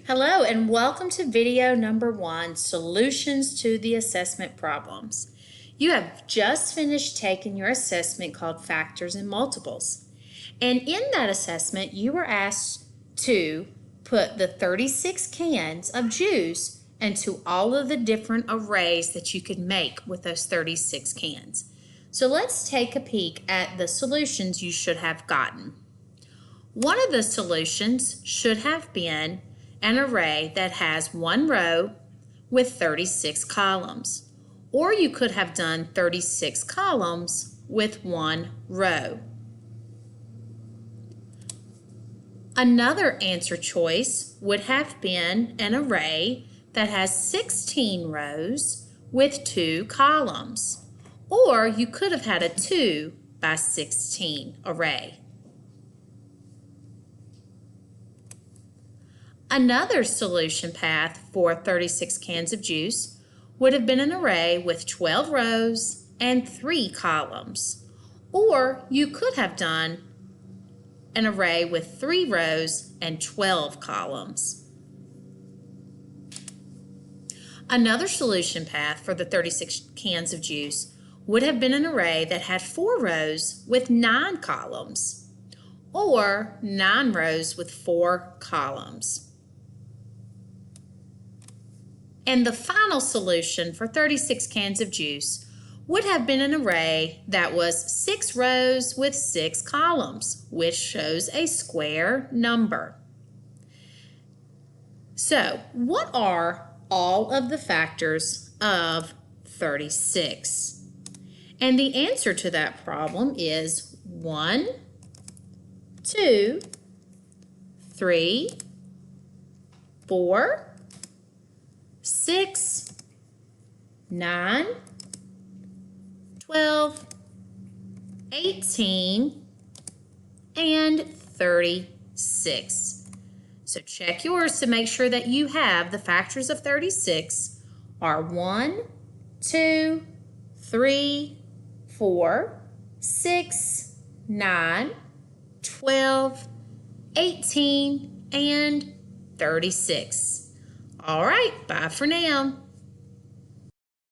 Hello and welcome to video number 1, Solutions to the Assessment Problems. You have just finished taking your assessment called Factors and Multiples. And in that assessment, you were asked to put the 36 cans of juice into all of the different arrays that you could make with those 36 cans. So let's take a peek at the solutions you should have gotten. One of the solutions should have been an array that has one row with 36 columns. Or you could have done 36 columns with one row. Another answer choice would have been an array that has 16 rows with 2 columns. Or you could have had a 2 by 16 array. Another solution path for 36 cans of juice would have been an array with 12 rows and 3 columns. Or you could have done an array with 3 rows and 12 columns. Another solution path for the 36 cans of juice would have been an array that had 4 rows with 9 columns, or 9 rows with 4 columns. And the final solution for 36 cans of juice would have been an array that was 6 rows with 6 columns, which shows a square number. So, what are all of the factors of 36? And the answer to that problem is 1, 2, 3, 4, 6, 9, 12, 18, and 36. So check yours to make sure that you have the factors of 36 are 1, 2, 3, 4, 6, 9, 12, 18, and 36. All right, bye for now.